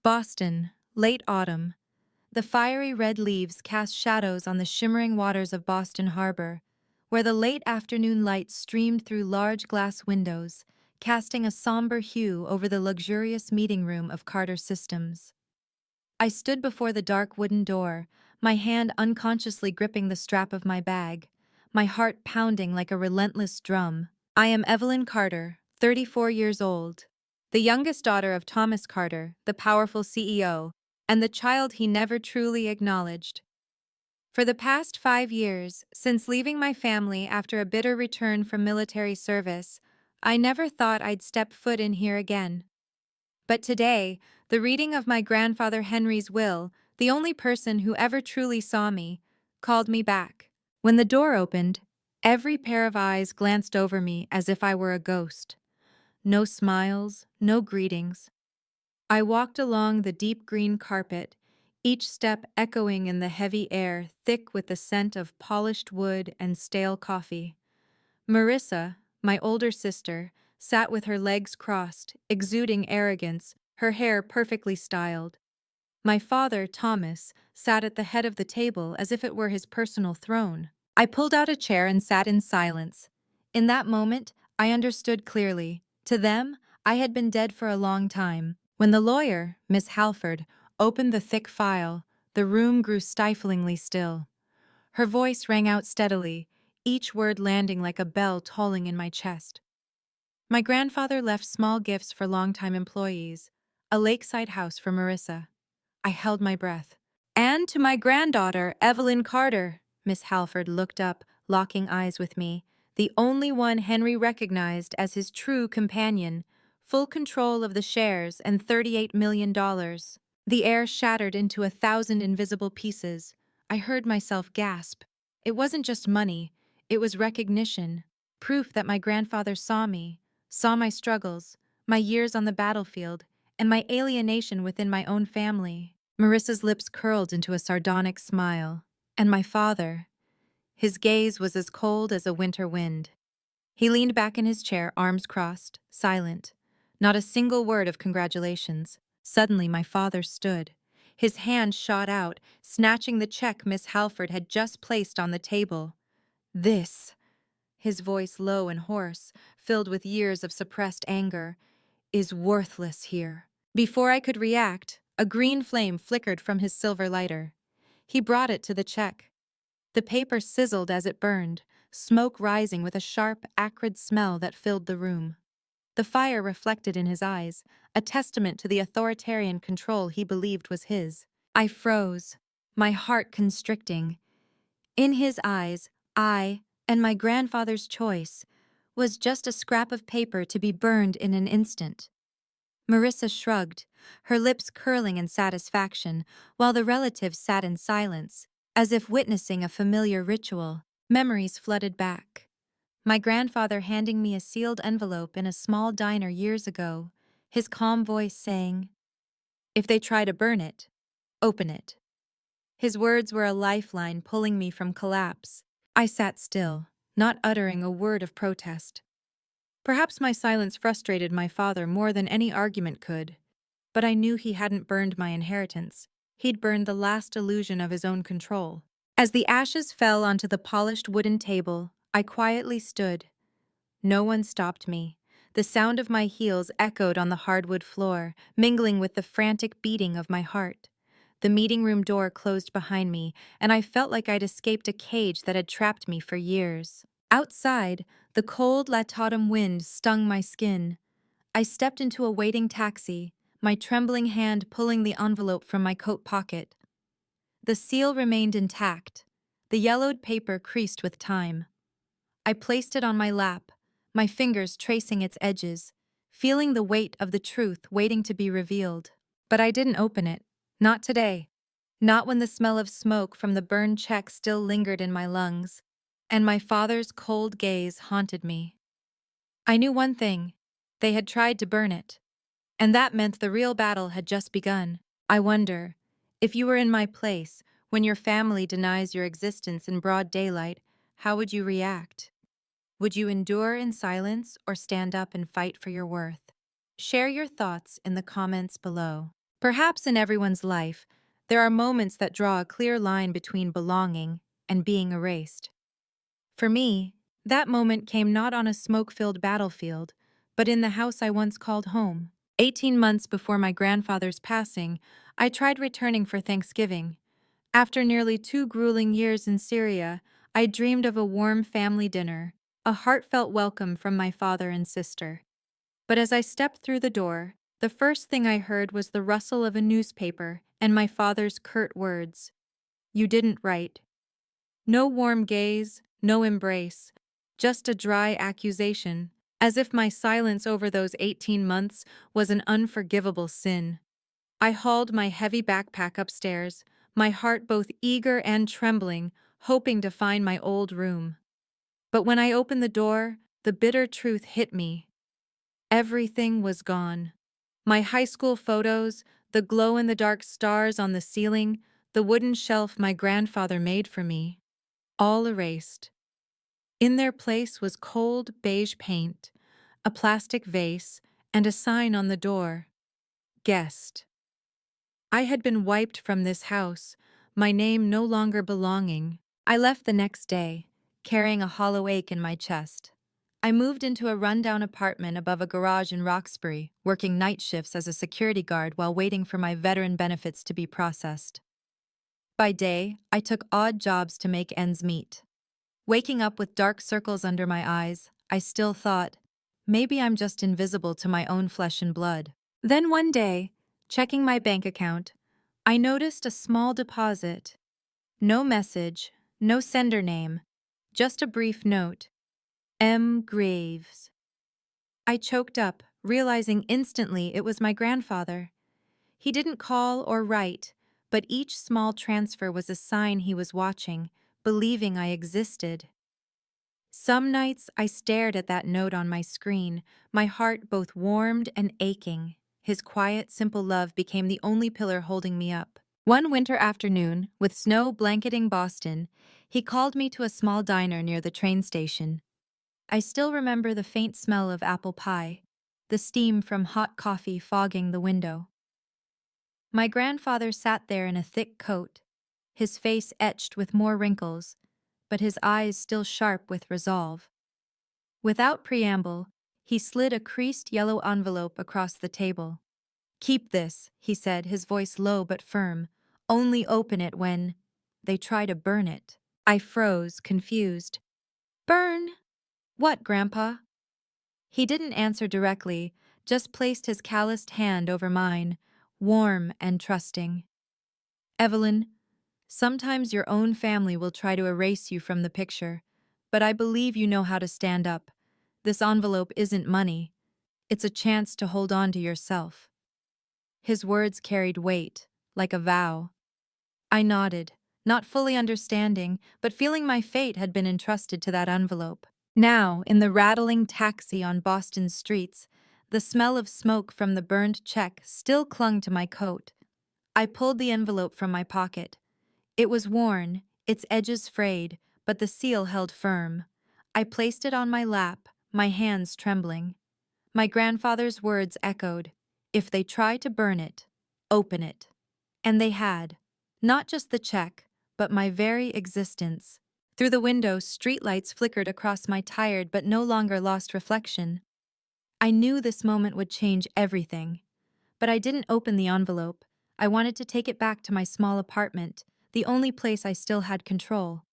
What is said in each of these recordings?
Boston, late autumn. The fiery red leaves cast shadows on the shimmering waters of Boston Harbor, where the late afternoon light streamed through large glass windows, casting a somber hue over the luxurious meeting room of Carter Systems. I stood before the dark wooden door, my hand unconsciously gripping the strap of my bag, my heart pounding like a relentless drum. I am Evelyn Carter, 34 years old, the youngest daughter of Thomas Carter, the powerful CEO, and the child he never truly acknowledged. For the past 5 years, since leaving my family after a bitter return from military service, I never thought I'd step foot in here again. But today, the reading of my grandfather Henry's will, the only person who ever truly saw me, called me back. When the door opened, every pair of eyes glanced over me as if I were a ghost. No smiles, no greetings. I walked along the deep green carpet, each step echoing in the heavy air thick with the scent of polished wood and stale coffee. Marissa, my older sister, sat with her legs crossed, exuding arrogance, her hair perfectly styled. My father, Thomas, sat at the head of the table as if it were his personal throne. I pulled out a chair and sat in silence. In that moment, I understood clearly. To them, I had been dead for a long time. When the lawyer, Miss Halford, opened the thick file, the room grew stiflingly still. Her voice rang out steadily, each word landing like a bell tolling in my chest. My grandfather left small gifts for longtime employees, a lakeside house for Marissa. I held my breath. And to my granddaughter, Evelyn Carter. Miss Halford looked up, locking eyes with me, the only one Henry recognized as his true companion, full control of the shares and $38 million. The air shattered into 1,000 invisible pieces. I heard myself gasp. It wasn't just money, it was recognition, proof that my grandfather saw me, saw my struggles, my years on the battlefield, and my alienation within my own family. Marissa's lips curled into a sardonic smile. And my father, his gaze was as cold as a winter wind. He leaned back in his chair, arms crossed, silent. Not a single word of congratulations. Suddenly my father stood. His hand shot out, snatching the check Miss Halford had just placed on the table. This, his voice low and hoarse, filled with years of suppressed anger, is worthless here. Before I could react, a green flame flickered from his silver lighter. He brought it to the check. The paper sizzled as it burned, smoke rising with a sharp, acrid smell that filled the room. The fire reflected in his eyes, a testament to the authoritarian control he believed was his. I froze, my heart constricting. In his eyes, I, and my grandfather's choice, was just a scrap of paper to be burned in an instant. Marissa shrugged, her lips curling in satisfaction, while the relatives sat in silence, as if witnessing a familiar ritual. Memories flooded back. My grandfather handing me a sealed envelope in a small diner years ago, his calm voice saying, "If they try to burn it, open it." His words were a lifeline pulling me from collapse. I sat still, not uttering a word of protest. Perhaps my silence frustrated my father more than any argument could, but I knew he hadn't burned my inheritance. He'd burned the last illusion of his own control. As the ashes fell onto the polished wooden table, I quietly stood. No one stopped me. The sound of my heels echoed on the hardwood floor, mingling with the frantic beating of my heart. The meeting room door closed behind me, and I felt like I'd escaped a cage that had trapped me for years. Outside, the cold autumn wind stung my skin. I stepped into a waiting taxi, my trembling hand pulling the envelope from my coat pocket. The seal remained intact, the yellowed paper creased with time. I placed it on my lap, my fingers tracing its edges, feeling the weight of the truth waiting to be revealed. But I didn't open it. Not today. Not when the smell of smoke from the burned check still lingered in my lungs, and my father's cold gaze haunted me. I knew one thing. They had tried to burn it. And that meant the real battle had just begun. I wonder, if you were in my place, when your family denies your existence in broad daylight, how would you react? Would you endure in silence or stand up and fight for your worth? Share your thoughts in the comments below. Perhaps in everyone's life, there are moments that draw a clear line between belonging and being erased. For me, that moment came not on a smoke-filled battlefield, but in the house I once called home. 18 months before my grandfather's passing, I tried returning for Thanksgiving. After nearly 2 grueling years in Syria, I dreamed of a warm family dinner, a heartfelt welcome from my father and sister. But as I stepped through the door, the first thing I heard was the rustle of a newspaper and my father's curt words. "You didn't write." No warm gaze, no embrace, just a dry accusation, as if my silence over those 18 months was an unforgivable sin. I hauled my heavy backpack upstairs, my heart both eager and trembling, hoping to find my old room. But when I opened the door, the bitter truth hit me. Everything was gone. My high school photos, the glow-in-the-dark stars on the ceiling, the wooden shelf my grandfather made for me, all erased. In their place was cold beige paint, a plastic vase, and a sign on the door. Guest. I had been wiped from this house, my name no longer belonging. I left the next day, carrying a hollow ache in my chest. I moved into a rundown apartment above a garage in Roxbury, working night shifts as a security guard while waiting for my veteran benefits to be processed. By day, I took odd jobs to make ends meet. Waking up with dark circles under my eyes, I still thought, maybe I'm just invisible to my own flesh and blood. Then one day, checking my bank account, I noticed a small deposit. No message, no sender name, just a brief note. M. Graves. I choked up, realizing instantly it was my grandfather. He didn't call or write, but each small transfer was a sign he was watching, believing I existed. Some nights I stared at that note on my screen, my heart both warmed and aching. His quiet, simple love became the only pillar holding me up. One winter afternoon, with snow blanketing Boston, he called me to a small diner near the train station. I still remember the faint smell of apple pie, the steam from hot coffee fogging the window. My grandfather sat there in a thick coat, his face etched with more wrinkles, but his eyes still sharp with resolve. Without preamble, he slid a creased yellow envelope across the table. "Keep this," he said, his voice low but firm. "Only open it when they try to burn it." I froze, confused. "Burn? What, Grandpa?" He didn't answer directly, just placed his calloused hand over mine, warm and trusting. "Evelyn, sometimes your own family will try to erase you from the picture, but I believe you know how to stand up. This envelope isn't money. It's a chance to hold on to yourself." His words carried weight, like a vow. I nodded, not fully understanding, but feeling my fate had been entrusted to that envelope. Now, in the rattling taxi on Boston's streets, the smell of smoke from the burned check still clung to my coat. I pulled the envelope from my pocket. It was worn, its edges frayed, but the seal held firm. I placed it on my lap, my hands trembling. My grandfather's words echoed, "If they try to burn it, open it." And they had. Not just the check, but my very existence. Through the window, streetlights flickered across my tired but no longer lost reflection. I knew this moment would change everything. But I didn't open the envelope. I wanted to take it back to my small apartment, the only place I still had control.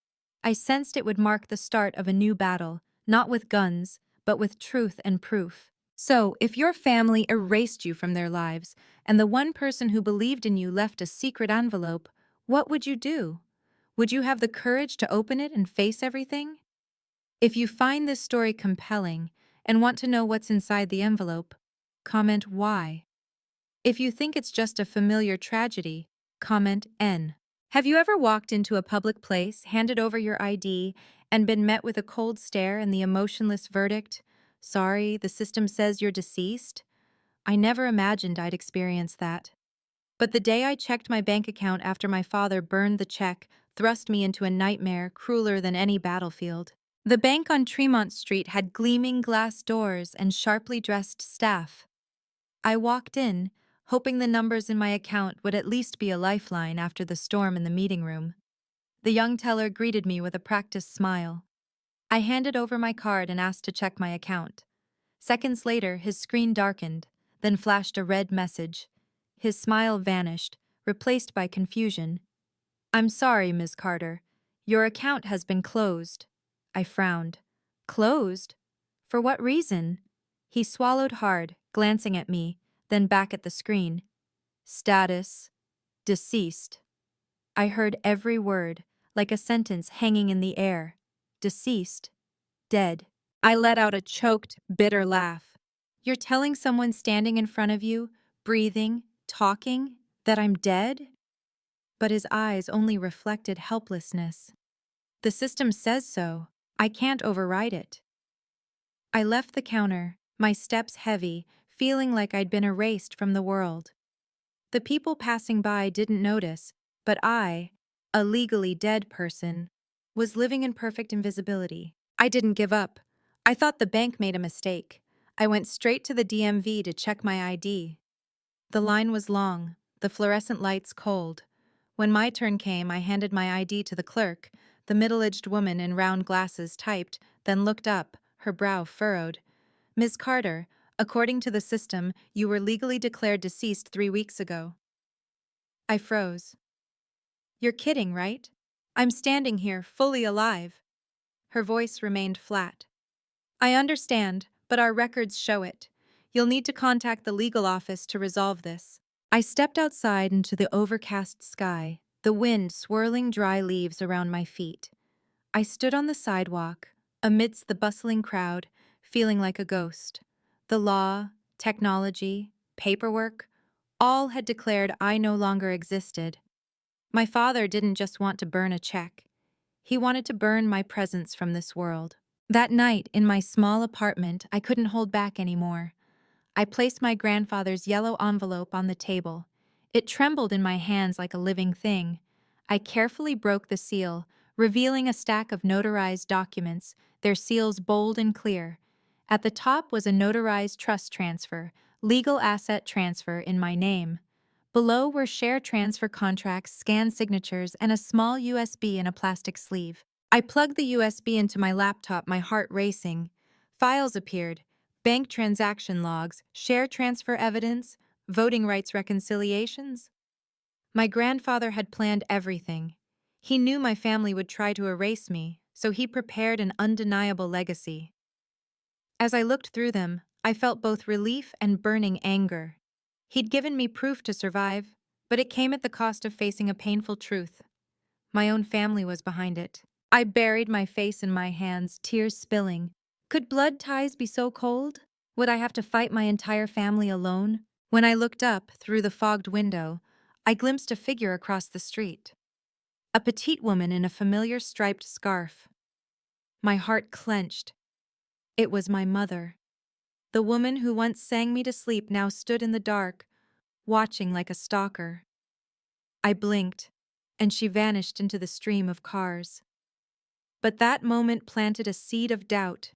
I sensed it would mark the start of a new battle, not with guns, but with truth and proof. So, if your family erased you from their lives, and the one person who believed in you left a secret envelope, what would you do? Would you have the courage to open it and face everything? If you find this story compelling and want to know what's inside the envelope, comment why. If you think it's just a familiar tragedy, comment N. Have you ever walked into a public place, handed over your ID, and been met with a cold stare and the emotionless verdict, "Sorry, the system says you're deceased"? I never imagined I'd experience that. But the day I checked my bank account after my father burned the check thrust me into a nightmare crueler than any battlefield. The bank on Tremont Street had gleaming glass doors and sharply dressed staff. I walked in, hoping the numbers in my account would at least be a lifeline after the storm in the meeting room. The young teller greeted me with a practiced smile. I handed over my card and asked to check my account. Seconds later, his screen darkened, then flashed a red message. His smile vanished, replaced by confusion. "I'm sorry, Ms. Carter. Your account has been closed." I frowned. "Closed? For what reason?" He swallowed hard, glancing at me, then back at the screen. "Status: deceased." I heard every word, like a sentence hanging in the air. Deceased. Dead. I let out a choked, bitter laugh. "You're telling someone standing in front of you, breathing, talking, that I'm dead?" But his eyes only reflected helplessness. "The system says so. I can't override it." I left the counter, my steps heavy, feeling like I'd been erased from the world. The people passing by didn't notice, but I, a legally dead person, was living in perfect invisibility. I didn't give up. I thought the bank made a mistake. I went straight to the DMV to check my ID. The line was long, the fluorescent lights cold. When my turn came, I handed my ID to the clerk. The middle-aged woman in round glasses typed, then looked up, her brow furrowed. "Ms. Carter, according to the system, you were legally declared deceased 3 weeks ago." I froze. "You're kidding, right? I'm standing here, fully alive." Her voice remained flat. "I understand, but our records show it. You'll need to contact the legal office to resolve this." I stepped outside into the overcast sky, the wind swirling dry leaves around my feet. I stood on the sidewalk, amidst the bustling crowd, feeling like a ghost. The law, technology, paperwork, all had declared I no longer existed. My father didn't just want to burn a check. He wanted to burn my presence from this world. That night, in my small apartment, I couldn't hold back anymore. I placed my grandfather's yellow envelope on the table. It trembled in my hands like a living thing. I carefully broke the seal, revealing a stack of notarized documents, their seals bold and clear. At the top was a notarized trust transfer, legal asset transfer in my name. Below were share transfer contracts, scanned signatures, and a small USB in a plastic sleeve. I plugged the USB into my laptop, my heart racing. Files appeared: bank transaction logs, share transfer evidence, voting rights reconciliations. My grandfather had planned everything. He knew my family would try to erase me, so he prepared an undeniable legacy. As I looked through them, I felt both relief and burning anger. He'd given me proof to survive, but it came at the cost of facing a painful truth. My own family was behind it. I buried my face in my hands, tears spilling. Could blood ties be so cold? Would I have to fight my entire family alone? When I looked up through the fogged window, I glimpsed a figure across the street. A petite woman in a familiar striped scarf. My heart clenched. It was my mother. The woman who once sang me to sleep now stood in the dark, watching like a stalker. I blinked, and she vanished into the stream of cars. But that moment planted a seed of doubt.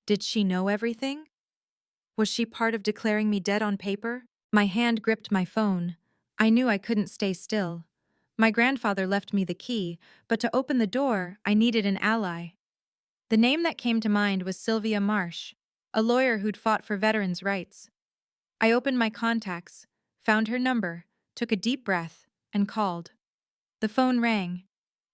Did she know everything? Was she part of declaring me dead on paper? My hand gripped my phone. I knew I couldn't stay still. My grandfather left me the key, but to open the door, I needed an ally. The name that came to mind was Sylvia Marsh, a lawyer who'd fought for veterans' rights. I opened my contacts, found her number, took a deep breath, and called. The phone rang,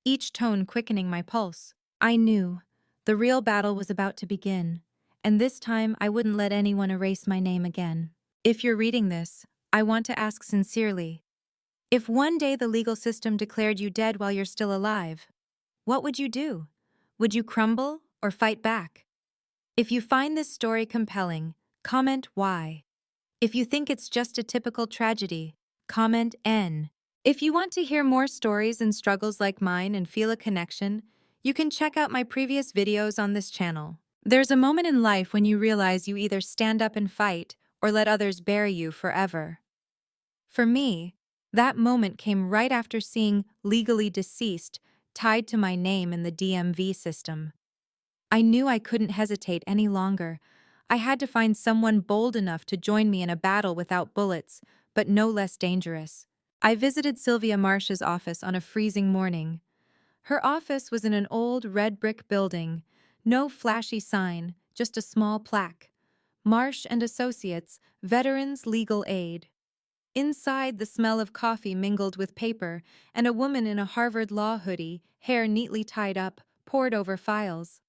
each tone quickening my pulse. I knew the real battle was about to begin, and this time I wouldn't let anyone erase my name again. If you're reading this, I want to ask sincerely, if one day the legal system declared you dead while you're still alive, what would you do? Would you crumble or fight back? If you find this story compelling, comment why. If you think it's just a typical tragedy, comment N. If you want to hear more stories and struggles like mine and feel a connection, you can check out my previous videos on this channel. There's a moment in life when you realize you either stand up and fight or let others bury you forever. For me, that moment came right after seeing legally deceased tied to my name in the DMV system. I knew I couldn't hesitate any longer. I had to find someone bold enough to join me in a battle without bullets, but no less dangerous. I visited Sylvia Marsh's office on a freezing morning. Her office was in an old red brick building. No flashy sign, just a small plaque. Marsh and Associates, Veterans Legal Aid. Inside, the smell of coffee mingled with paper, and a woman in a Harvard Law hoodie, hair neatly tied up, pored over files.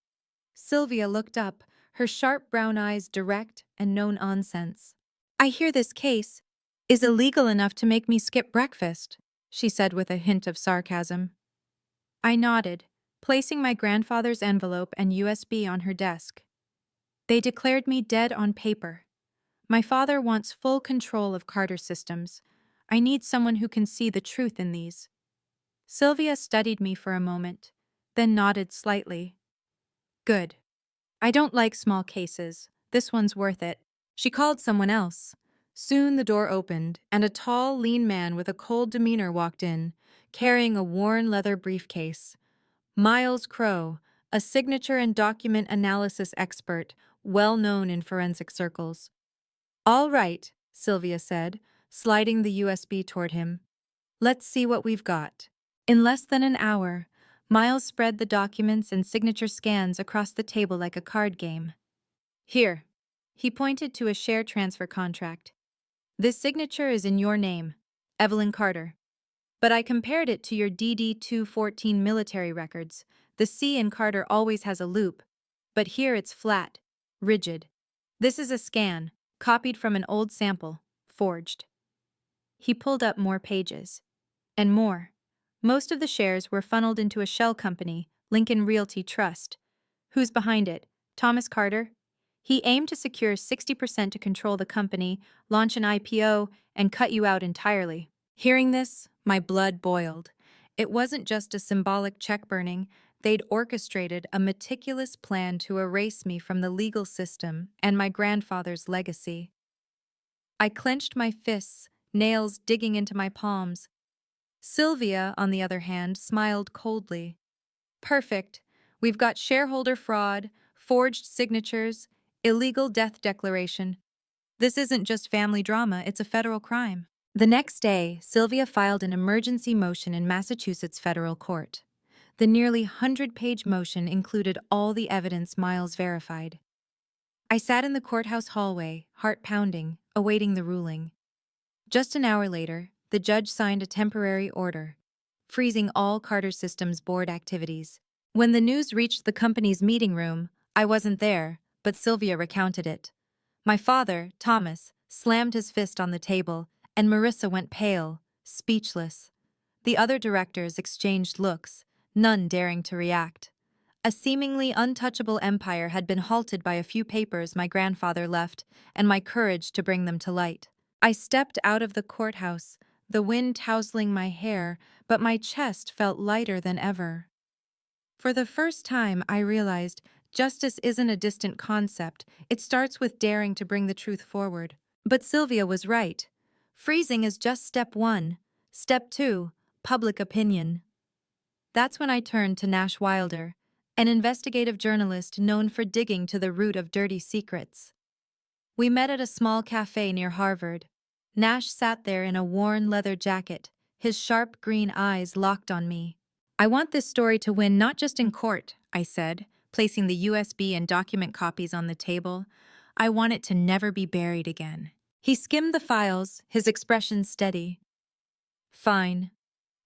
Sylvia looked up, her sharp brown eyes direct and no nonsense. "I hear this case is illegal enough to make me skip breakfast," she said with a hint of sarcasm. I nodded, placing my grandfather's envelope and USB on her desk. They declared me dead on paper. My father wants full control of Carter systems. I need someone who can see the truth in these. Sylvia studied me for a moment, then nodded slightly. Good. I don't like small cases. This one's worth it. She called someone else. Soon the door opened, and a tall, lean man with a cold demeanor walked in, carrying a worn leather briefcase. Miles Crow, a signature and document analysis expert, well known in forensic circles. "All right," Sylvia said, sliding the USB toward him. "Let's see what we've got." In less than an hour, Miles spread the documents and signature scans across the table like a card game. "Here." He pointed to a share transfer contract. "This signature is in your name, Evelyn Carter. But I compared it to your DD-214 military records. The C in Carter always has a loop, but here it's flat, rigid. This is a scan, copied from an old sample, forged." He pulled up more pages. And more. Most of the shares were funneled into a shell company, Lincoln Realty Trust. Who's behind it? Thomas Carter? He aimed to secure 60% to control the company, launch an IPO, and cut you out entirely. Hearing this, my blood boiled. It wasn't just a symbolic check burning, they'd orchestrated a meticulous plan to erase me from the legal system and my grandfather's legacy. I clenched my fists, nails digging into my palms. Sylvia, on the other hand, smiled coldly. "Perfect. We've got shareholder fraud, forged signatures, illegal death declaration. This isn't just family drama, it's a federal crime." The next day, Sylvia filed an emergency motion in Massachusetts federal court. The nearly 100-page motion included all the evidence Miles verified. I sat in the courthouse hallway, heart pounding, awaiting the ruling. Just an hour later, the judge signed a temporary order, freezing all Carter Systems board activities. When the news reached the company's meeting room, I wasn't there, but Sylvia recounted it. My father, Thomas, slammed his fist on the table, and Marissa went pale, speechless. The other directors exchanged looks, none daring to react. A seemingly untouchable empire had been halted by a few papers my grandfather left, and my courage to bring them to light. I stepped out of the courthouse, the wind tousling my hair, but my chest felt lighter than ever. For the first time, I realized justice isn't a distant concept, it starts with daring to bring the truth forward. But Sylvia was right. Freezing is just step one. Step two, public opinion. That's when I turned to Nash Wilder, an investigative journalist known for digging to the root of dirty secrets. We met at a small cafe near Harvard. Nash sat there in a worn leather jacket, his sharp green eyes locked on me. "I want this story to win not just in court," I said, placing the USB and document copies on the table. "I want it to never be buried again." He skimmed the files, his expression steady. "Fine.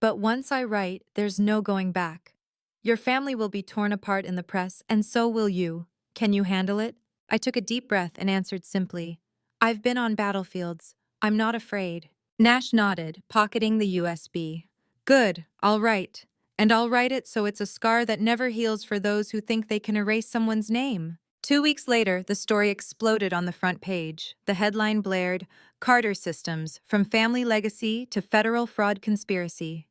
But once I write, there's no going back. Your family will be torn apart in the press, and so will you. Can you handle it?" I took a deep breath and answered simply, "I've been on battlefields. I'm not afraid." Nash nodded, pocketing the USB. "Good, I'll write. And I'll write it so it's a scar that never heals for those who think they can erase someone's name." 2 weeks later, the story exploded on the front page. The headline blared, "Carter Systems, From Family Legacy to Federal Fraud Conspiracy."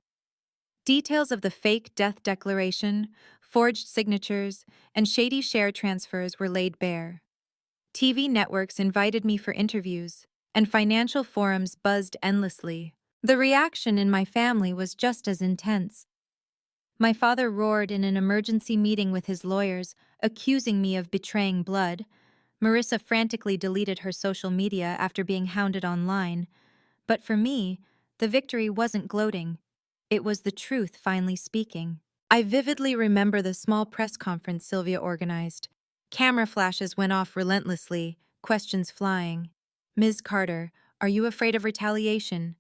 Details of the fake death declaration, forged signatures, and shady share transfers were laid bare. TV networks invited me for interviews, and financial forums buzzed endlessly. The reaction in my family was just as intense. My father roared in an emergency meeting with his lawyers, accusing me of betraying blood. Marissa frantically deleted her social media after being hounded online. But for me, the victory wasn't gloating. It was the truth finally speaking. I vividly remember the small press conference Sylvia organized. Camera flashes went off relentlessly, questions flying. Ms. Carter, are you afraid of retaliation?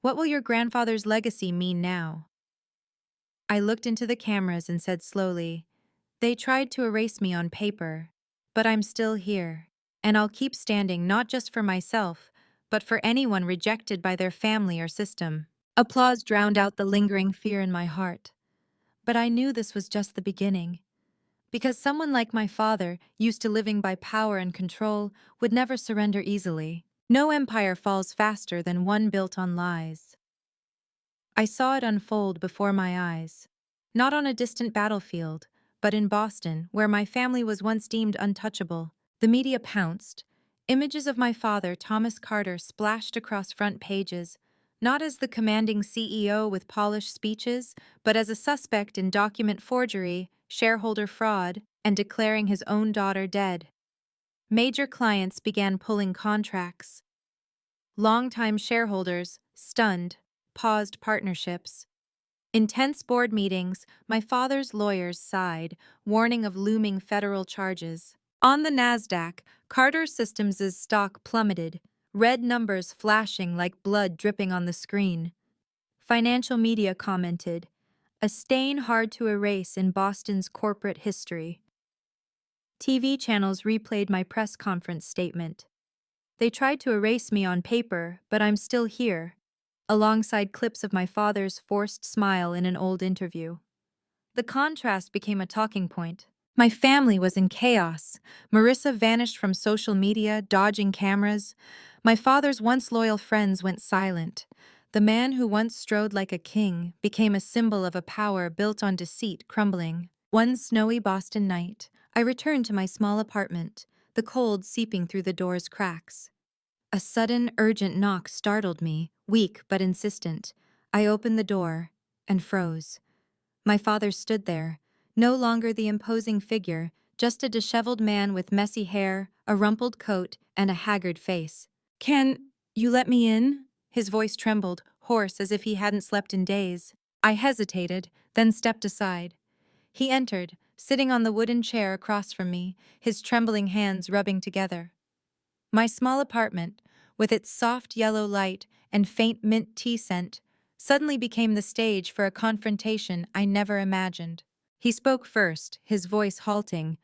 What will your grandfather's legacy mean now? I looked into the cameras and said slowly, they tried to erase me on paper, but I'm still here. And I'll keep standing not just for myself, but for anyone rejected by their family or system. Applause drowned out the lingering fear in my heart. But I knew this was just the beginning. Because someone like my father, used to living by power and control, would never surrender easily. No empire falls faster than one built on lies. I saw it unfold before my eyes. Not on a distant battlefield, but in Boston, where my family was once deemed untouchable. The media pounced. Images of my father, Thomas Carter, splashed across front pages, not as the commanding CEO with polished speeches, but as a suspect in document forgery, shareholder fraud, and declaring his own daughter dead. Major clients began pulling contracts. Longtime shareholders, stunned, paused partnerships. Intense board meetings, my father's lawyers sighed, warning of looming federal charges. On the NASDAQ, Carter Systems' stock plummeted, red numbers flashing like blood dripping on the screen. Financial media commented, a stain hard to erase in Boston's corporate history. TV channels replayed my press conference statement. They tried to erase me on paper, but I'm still here, alongside clips of my father's forced smile in an old interview. The contrast became a talking point. My family was in chaos. Marissa vanished from social media, dodging cameras. My father's once loyal friends went silent. The man who once strode like a king became a symbol of a power built on deceit crumbling. One snowy Boston night, I returned to my small apartment, the cold seeping through the door's cracks. A sudden, urgent knock startled me, weak but insistent. I opened the door and froze. My father stood there, no longer the imposing figure, just a disheveled man with messy hair, a rumpled coat, and a haggard face. Can you let me in? His voice trembled, hoarse as if he hadn't slept in days. I hesitated, then stepped aside. He entered, sitting on the wooden chair across from me, his trembling hands rubbing together. My small apartment, with its soft yellow light and faint mint tea scent, suddenly became the stage for a confrontation I never imagined. He spoke first, his voice halting.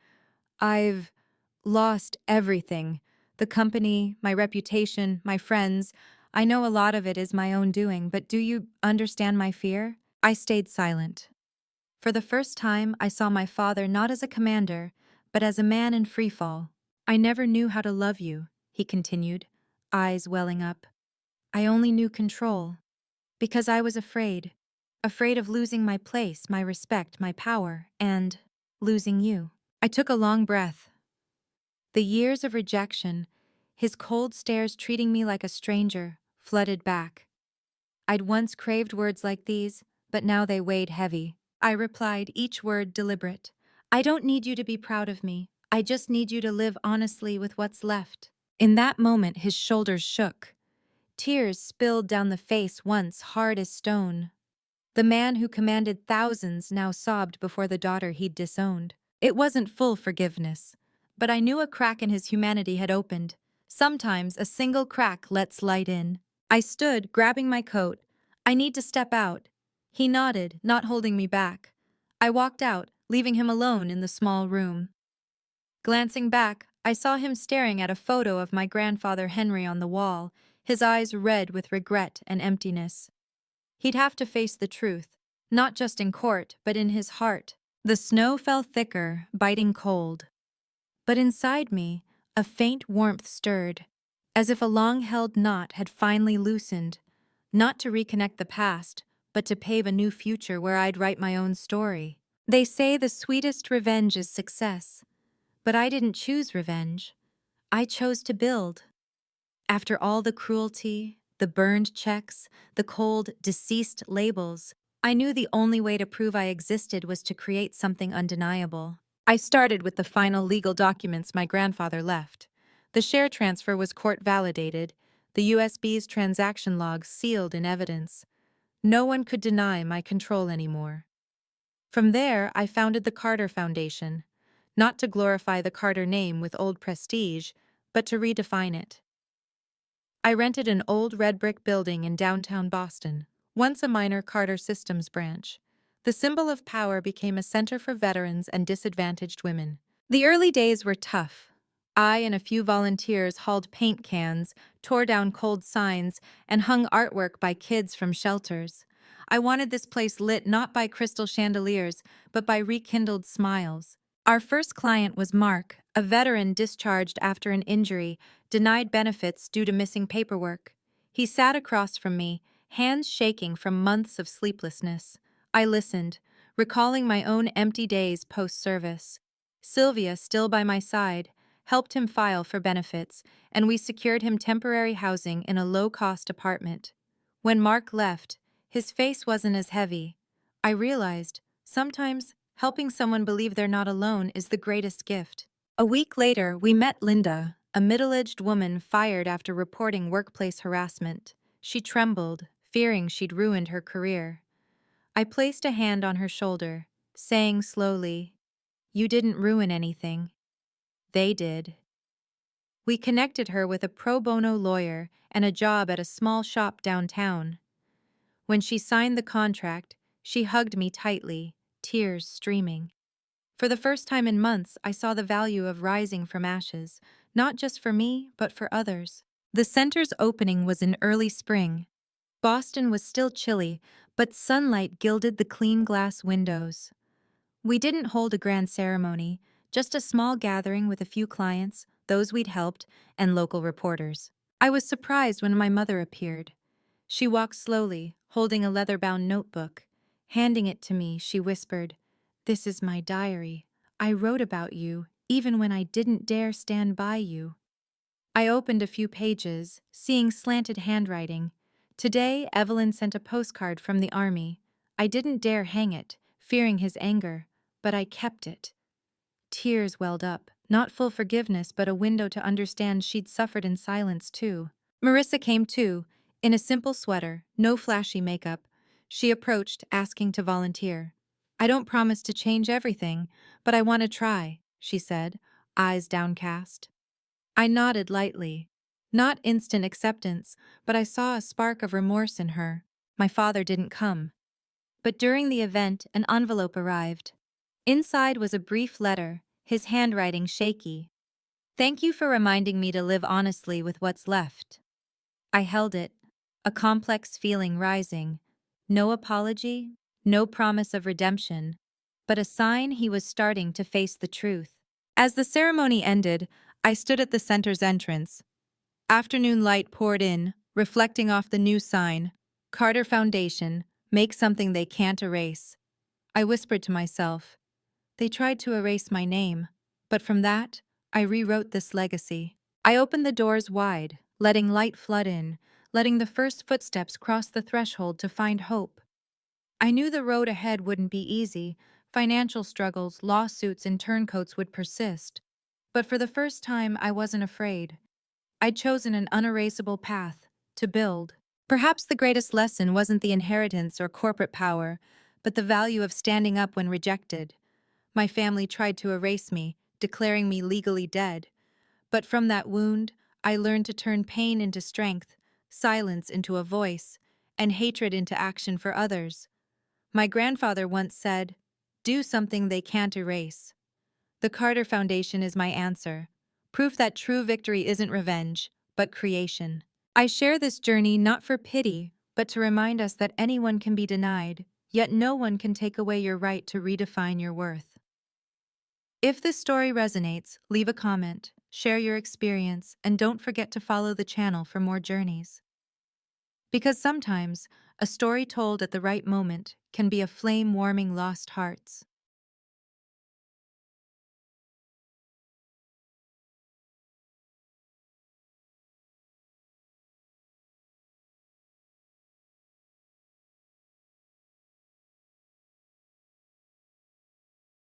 I've lost everything. The company, my reputation, my friends. I know a lot of it is my own doing, but do you understand my fear? I stayed silent. For the first time, I saw my father not as a commander, but as a man in freefall. I never knew how to love you, he continued, eyes welling up. I only knew control. Because I was afraid. Afraid of losing my place, my respect, my power, and losing you. I took a long breath. The years of rejection, his cold stares treating me like a stranger, flooded back. I'd once craved words like these, but now they weighed heavy. I replied, each word deliberate. I don't need you to be proud of me. I just need you to live honestly with what's left. In that moment, his shoulders shook. Tears spilled down the face once hard as stone. The man who commanded thousands now sobbed before the daughter he'd disowned. It wasn't full forgiveness, but I knew a crack in his humanity had opened. Sometimes a single crack lets light in. I stood, grabbing my coat. I need to step out. He nodded, not holding me back. I walked out, leaving him alone in the small room. Glancing back, I saw him staring at a photo of my grandfather Henry on the wall, his eyes red with regret and emptiness. He'd have to face the truth, not just in court, but in his heart. The snow fell thicker, biting cold. But inside me, a faint warmth stirred, as if a long-held knot had finally loosened, not to reconnect the past, but to pave a new future where I'd write my own story. They say the sweetest revenge is success, but I didn't choose revenge. I chose to build. After all the cruelty, the burned checks, the cold, deceased labels, I knew the only way to prove I existed was to create something undeniable. I started with the final legal documents my grandfather left. The share transfer was court-validated, the USB's transaction logs sealed in evidence. No one could deny my control anymore. From there, I founded the Carter Foundation, not to glorify the Carter name with old prestige, but to redefine it. I rented an old red brick building in downtown Boston, once a minor Carter Systems branch. The symbol of power became a center for veterans and disadvantaged women. The early days were tough. I and a few volunteers hauled paint cans, tore down cold signs, and hung artwork by kids from shelters. I wanted this place lit not by crystal chandeliers, but by rekindled smiles. Our first client was Mark, a veteran discharged after an injury, denied benefits due to missing paperwork. He sat across from me, hands shaking from months of sleeplessness. I listened, recalling my own empty days post-service. Sylvia, still by my side, helped him file for benefits, and we secured him temporary housing in a low-cost apartment. When Mark left, his face wasn't as heavy. I realized, sometimes, helping someone believe they're not alone is the greatest gift. A week later, we met Linda, a middle-aged woman fired after reporting workplace harassment. She trembled, fearing she'd ruined her career. I placed a hand on her shoulder, saying slowly, "You didn't ruin anything. They did." We connected her with a pro bono lawyer and a job at a small shop downtown. When she signed the contract, she hugged me tightly, tears streaming. For the first time in months, I saw the value of rising from ashes, not just for me, but for others. The center's opening was in early spring. Boston was still chilly, but sunlight gilded the clean glass windows. We didn't hold a grand ceremony, just a small gathering with a few clients, those we'd helped, and local reporters. I was surprised when my mother appeared. She walked slowly, holding a leather-bound notebook. Handing it to me, she whispered, "This is my diary. I wrote about you, even when I didn't dare stand by you." I opened a few pages, seeing slanted handwriting. Today, Evelyn sent a postcard from the army. I didn't dare hang it, fearing his anger, but I kept it. Tears welled up, not full forgiveness, but a window to understand she'd suffered in silence too. Marissa came too, in a simple sweater, no flashy makeup. She approached, asking to volunteer. "I don't promise to change everything, but I want to try," she said, eyes downcast. I nodded lightly. Not instant acceptance, but I saw a spark of remorse in her. My father didn't come. But during the event, an envelope arrived. Inside was a brief letter, his handwriting shaky. "Thank you for reminding me to live honestly with what's left." I held it, a complex feeling rising. No apology, no promise of redemption, but a sign he was starting to face the truth. As the ceremony ended, I stood at the center's entrance. Afternoon light poured in, reflecting off the new sign, "Carter Foundation, make something they can't erase." I whispered to myself, "They tried to erase my name, but from that, I rewrote this legacy." I opened the doors wide, letting light flood in, letting the first footsteps cross the threshold to find hope. I knew the road ahead wouldn't be easy. Financial struggles, lawsuits, and turncoats would persist. But for the first time, I wasn't afraid. I'd chosen an unerasable path, to build. Perhaps the greatest lesson wasn't the inheritance or corporate power, but the value of standing up when rejected. My family tried to erase me, declaring me legally dead. But from that wound, I learned to turn pain into strength, silence into a voice, and hatred into action for others. My grandfather once said, "Do something they can't erase." The Carter Foundation is my answer, proof that true victory isn't revenge, but creation. I share this journey not for pity, but to remind us that anyone can be denied, yet no one can take away your right to redefine your worth. If this story resonates, leave a comment, share your experience, and don't forget to follow the channel for more journeys. Because sometimes, a story told at the right moment can be a flame warming lost hearts.